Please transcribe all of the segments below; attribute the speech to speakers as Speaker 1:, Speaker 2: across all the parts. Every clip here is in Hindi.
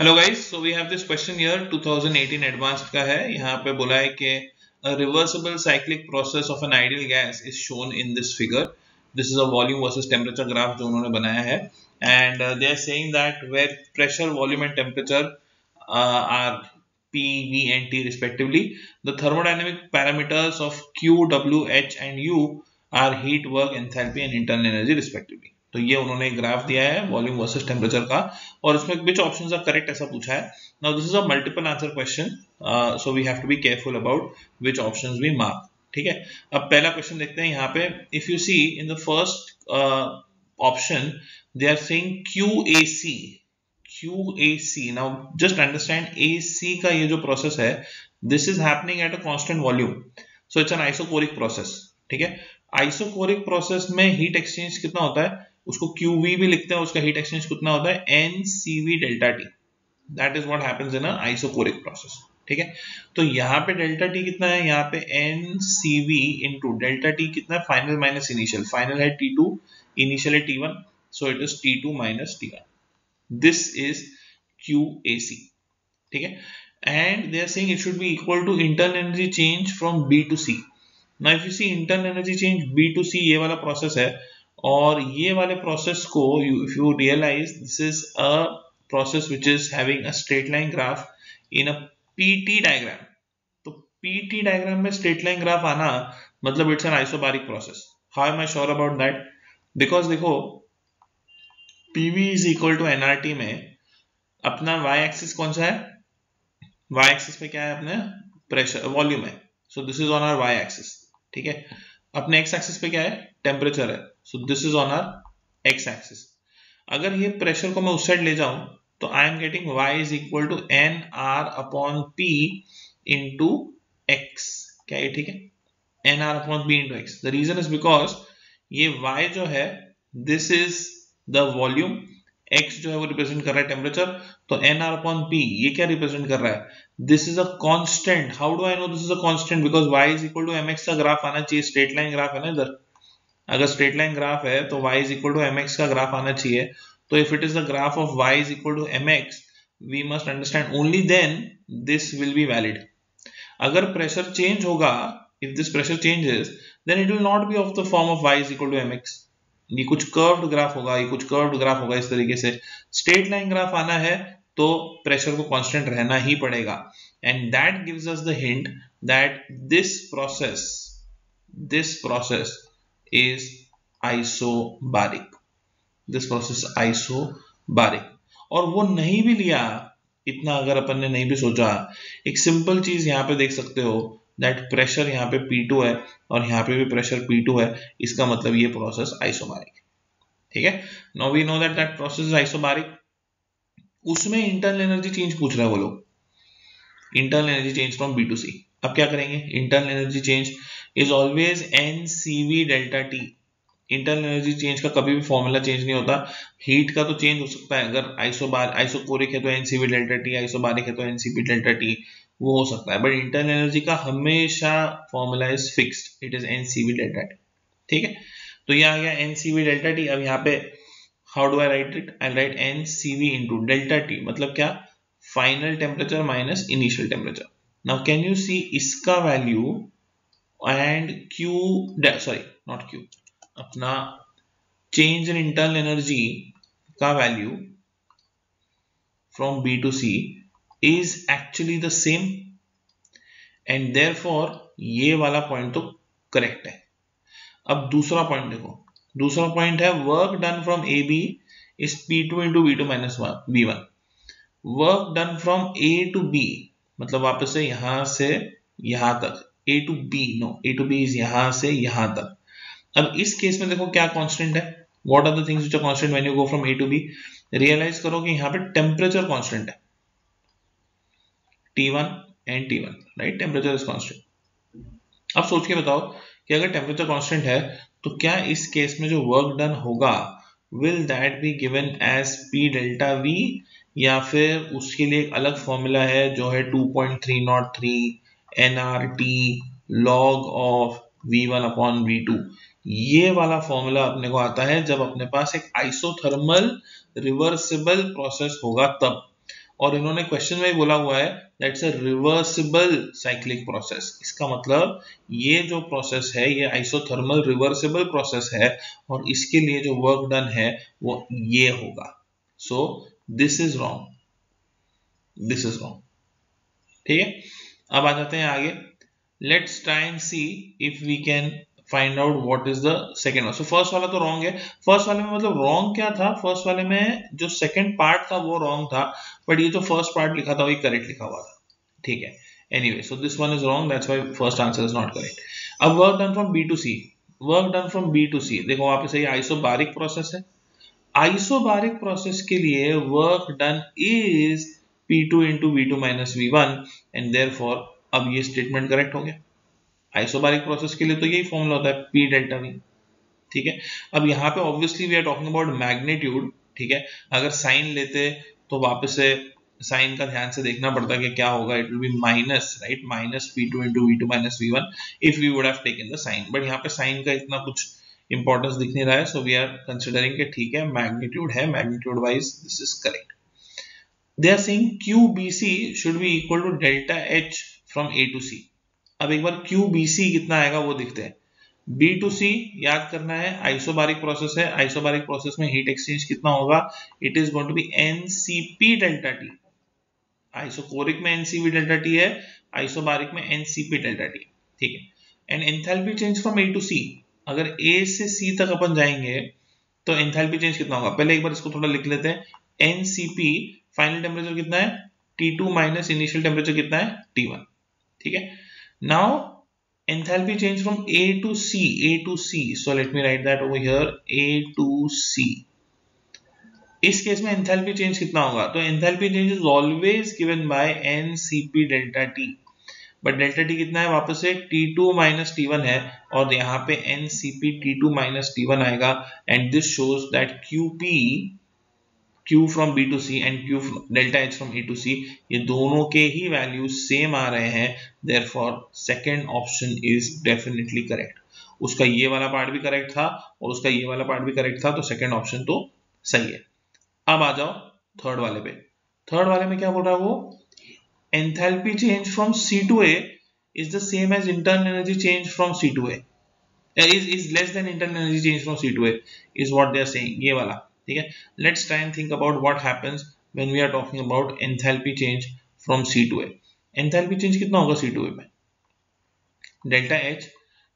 Speaker 1: Hello guys, so we have this question here 2018 advanced का है। यहाँ पे बोला है कि a reversible cyclic process of an ideal gas is shown in this figure. This is a volume versus temperature graph जो उन्होंने बनाया है, and they are saying that where pressure, volume and temperature are P, V and T respectively, the thermodynamic parameters of Q, W, H and U are heat, work, enthalpy and internal energy respectively. तो ये उन्होंने ग्राफ दिया है वॉल्यूम वर्सेस टेम्परेचर का, और उसमें विच ऑप्शंस आर करेक्ट ऐसा पूछा है। Now this is a multiple answer question, so we have to be careful about which options we mark. ठीक है, अब पहला क्वेश्चन देखते हैं। यहाँ पे if you see in the first option they are saying QAC। QAC, now just understand AC का ये जो प्रोसेस है, this is happening at a constant volume, so it's an isochoric process. ठीक है, आइसोकोरिक प्रोसेस में हीट एक्सचेंज कितना होता है, उसको QV भी लिखते हैं, उसका हीट एक्सचेंज कितना होता है NCV delta T। That is what happens in a isochoric process. ठीक है, तो यहाँ पे डेल्टा T कितना है, यहाँ पे NCV इनटू डेल्टा T कितना है, फाइनल माइनस इनिशियल। फाइनल है T2, इनिशियल है T1, so it is T2 minus T1। This is QAC। ठीक है, and they are saying it should be equal to internal energy change from B to C। Now if you see internal energy change B to C, ये वाला प्रोसेस है, और ये वाले प्रोसेस को if you realize this is a process which is having a straight line graph in a PT diagram। तो PT diagram में straight line graph आना मतलब it's an isobaric process। How am I sure about that? Because देखो PV is equal to nRT में अपना y axis कौन सा है, y axis पे क्या है, अपने प्रेशर वॉल्यूम है, so this is on our y axis। ठीक है, अपने x axis पे क्या है, टेम्परेचर है, so this is on our x axis। अगर ये प्रेशर को मैं उस साइड ले जाऊं तो I am getting y is equal to n r upon p into x. क्या ये ठीक है, n r upon p into x. The reason is because ये y जो है this is the volume, x जो है वो रिप्रेजेंट कर रहा है टेम्परेचर, तो एन आर अपॉन पी ये क्या रिप्रेजेंट कर रहा है, this is a constant. How do I know this is a constant, because y is equal to mx का ग्राफ आना चाहिए, स्ट्रेट लाइन ग्राफ है ना इधर। अगर स्ट्रेट लाइन ग्राफ है तो y is equal to mx का ग्राफ आना चाहिए। तो if it is the graph of y is equal to mx, we must understand only then this will be valid. अगर प्रेशर चेंज होगा, if this pressure changes, then it will not be of the form of y is equal to mx। ये कुछ कर्व्ड ग्राफ होगा, ये कुछ कर्व्ड ग्राफ होगा इस तरीके से। स्ट्रेट लाइन ग्राफ आना है तो प्रेशर को कांस्टेंट रहना ही पड़ेगा, and that gives us the hint that this process is isobaric। This process isobaric. और वो नहीं भी लिया इतना, अगर अपन ने नहीं भी सोचा, एक सिंपल चीज यहाँ पे देख सकते हो दैट प्रेशर यहाँ पे P2 है और यहाँ पे भी प्रेशर P2 है, इसका मतलब ये प्रोसेस आइसोबारिक है। ठीक है, now we know that that process is isobaric. उसमें इंटरनल एनर्जी चेंज पूछ रहा है वो लोग, internal energy change from B to C। अब क्या करेंगे, internal energy change is always NCV delta T। Internal energy change का कभी भी फॉर्मूला चेंज नहीं होता। हीट का तो चेंज हो सकता है, अगर आइसोकोरिक है तो NCV डेल्टा T, आइसोबारिक है तो NCP डेल्टा T, वो हो सकता है, बट इंटरनल एनर्जी का हमेशा formula is fixed, it is NCV delta T। ठीक है, तो ये आ गया NCV डेल्टा T। अब यहाँ पे how do I write it, I write NCV into delta T, मतलब क्या, final temperature minus initial temperature. Now can you see इसका value and Q, sorry not Q, अपना चेंज इन इंटरनल एनर्जी का value from B to C is actually the same, and therefore ये वाला पॉइंट तो करेक्ट है। अब दूसरा पॉइंट देखो, दूसरा पॉइंट है work done from AB is P2 into V2 minus V1। Work done from A to B, मतलब वापस से यहां से यहां तक, A to B, no A to B is यहां से यहां तक। अब इस केस में देखो क्या कांस्टेंट है, what are the things which are constant when you go from A to B। Realize करो कि यहाँ पे टेम्परेचर कांस्टेंट है, T1 and T1, right, temperature is constant. अब सोच के बताओ कि अगर टेम्परेचर कांस्टेंट है तो क्या इस केस में जो वर्क डन होगा will that be given as P delta V, या फिर उसके लिए एक अलग फॉर्मूला है जो है 2.303 nRT log of V1 upon V2। ये वाला फॉर्मूला अपने को आता है जब अपने पास एक आइसोथर्मल रिवर्सिबल प्रोसेस होगा तब। और इन्होंने क्वेश्चन में बोला हुआ है that's a reversible cyclic process. इसका मतलब ये जो प्रोसेस है ये आइसोथर्मल रिवर्सिबल प्रोसेस है और इसके लिए जो वर्क डन है वो ये होगा। So this is wrong, this is wrong. ठीक है, अब आ जाते हैं आगे। Let's try and see if we can find out what is the second one. So first वाला तो रॉन्ग है। फर्स्ट वाले में मतलब रॉन्ग क्या था, फर्स्ट वाले में जो सेकंड पार्ट था वो रॉन्ग था, बट ये जो फर्स्ट पार्ट लिखा था वो करेक्ट लिखा हुआ था। ठीक है, anyway so this one is wrong, that's why first answer is not correct. अब work done from B to C, work done from B to C, देखो वहां पे सही आइसोबारिक प्रोसेस है। आइसोबारिक प्रोसेस के लिए work done is P2 into V2 minus V1 and therefore अब ये स्टेटमेंट करेक्ट हो गया। आइसोबारिक प्रोसेस के लिए तो यही फॉर्मूला होता है P डेल्टा V। ठीक है, अब यहाँ पे obviously we are talking about magnitude. ठीक है, अगर साइन लेते तो वापस से साइन का ध्यान से देखना पड़ता कि क्या होगा, it will be minus, right, minus P2 into V2 minus V1 if we would have taken the sign, but यहाँ पे साइन का इतना कुछ इंपॉर्टेंस दिख नहीं रहा है, सो वी आर कंसिडरिंग कि ठीक है मैग्नीट्यूड है, magnitude wise this is correct. They are saying QBC should be equal to delta H from A to C। अब एक बार QBC कितना आएगा वो दिखते हैं। B to C याद करना है, आइसोबारिक प्रोसेस है, आइसोबारिक प्रोसेस में हीट एक्सचेंज कितना होगा, it is going to be NCP delta T। Isochoric में NCP डेल्टा T है, आइसोबारिक में NCP डेल्टा T। ठीक है, and enthalpy change from A to C, अगर A से C तक अपन जाएंगे तो एंथैल्पी चेंज कितना होगा, पहले एक बार इसको थोड़ा लिख लेते हैं। NCP फाइनल टेम्परेचर कितना है T2 माइनस इनिशियल टेम्परेचर कितना है T1। ठीक है, now enthalpy change from A to C, A to C, so let me write that over here, A to C। इस केस में एंथैल्पी चेंज कितना होगा, तो enthalpy change is always given by NCP delta T, but delta T कितना है वापस से T2 माइनस T1 है और यहाँ पे NCP T2 माइनस T1 आएगा, and this shows that Q from B to C and Q delta H from A to C ये दोनों के ही वैल्यूज सेम आ रहे हैं, therefore second option is definitely correct। उसका ये वाला पार्ट भी करेक्ट था और उसका ये वाला पार्ट भी करेक्ट था, तो सेकंड ऑप्शन तो सही है। अब आ जाओ थर्ड वाले पे। थर्ड वाले में क्या बोल रहा है वो, enthalpy change from C to A is the same as internal energy change from C to A, is less than internal energy change from C to A is what they are saying, ये वाला। ठीक है, let's try and think about what happens when we are talking about enthalpy change from C to A। Enthalpy change कितना होगा C to A में, डेल्टा H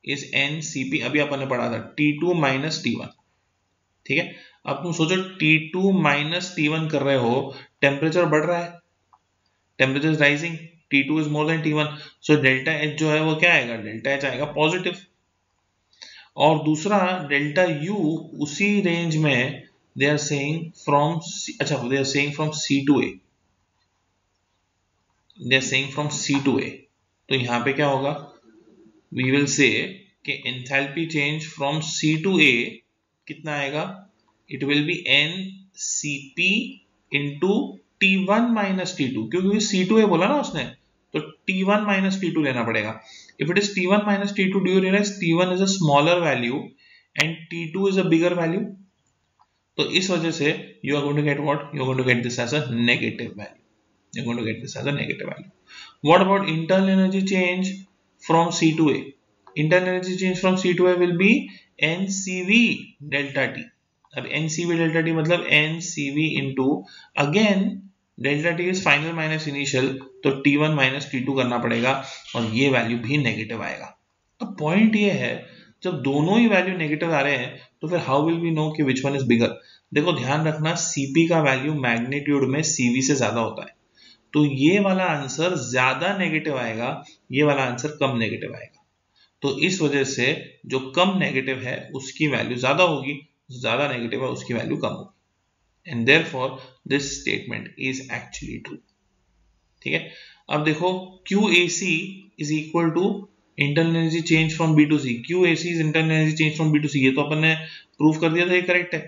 Speaker 1: इज NCP, अभी अपन ने पढ़ा था T2 माइनस T1। ठीक है, अब तुम सोचो T2 माइनस T1 कर रहे हो, टेम्परेचर बढ़ रहा है, temperature is rising, T2 is more than T1, so delta H जो है वो क्या आएगा, डेल्टा H आएगा पॉजिटिव। और दूसरा डेल्टा U उसी रेंज में they are saying from C, अच्छा they are saying from C to A, they are saying from C to A, तो यहाँ पे क्या होगा, we will say कि enthalpy change from C to A कितना आएगा, it will be NCP into T1 minus T2, क्योंकि C to A बोला ना उसने, तो T1 minus T2 लेना पड़ेगा। if it is T1 minus T2, do you realize T1 is a smaller value and T2 is a bigger value, तो इस वजह से you are going to get what, you are going to get this as a negative value, you are going to get this as a negative value। what about internal energy change from C to A, internal energy change from C to A will be NCV delta T। अब NCV delta T मतलब NCV into again delta T is final minus initial, तो T1 minus T2 करना पड़ेगा और ये वैल्यू भी नेगेटिव आएगा। अब पॉइंट ये है जब दोनों ही वैल्यू नेगेटिव आ रहे हैं तो फिर हाउ विल वी नो कि विच वन इज बिगर। देखो ध्यान रखना Cp का वैल्यू मैग्नीट्यूड में Cv से ज्यादा होता है, तो ये वाला आंसर ज्यादा नेगेटिव आएगा, ये वाला आंसर कम नेगेटिव आएगा, तो इस वजह से जो कम नेगेटिव है उसकी वैल्यू ज्यादा होगी, ज्यादा नेगेटिव है उसकी वैल्यू कम होगी, and therefore this statement is actually true. ठीक है, अब देखो QAC is equal to internal energy change from B to C, QAC is internal energy change from B to C, ये तो अपन ने प्रूव कर दिया था, ये करेक्ट है,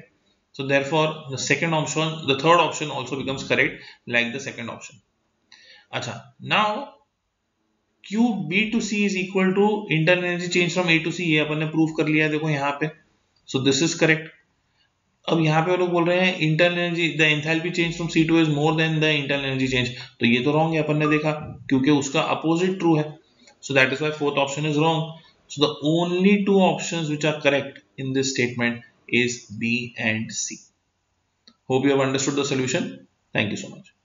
Speaker 1: so therefore the second option, the third option also becomes correct like the second option। अच्छा, now QB to C is equal to internal energy change from A to C, ये अपन ने प्रूव कर लिया है, देखो यहाँ पे, so this is correct। अब यहाँ पे वो लोग बोल रहे हैं internal energy, the enthalpy change from C2 is more than the internal energy change, तो ये तो रॉन्ग है, अपन ने देखा, क्योंकि उसका अपोजिट ट्रू है. So that is why fourth option is wrong. So the only two options which are correct in this statement is B and C. Hope you have understood the solution. Thank you so much.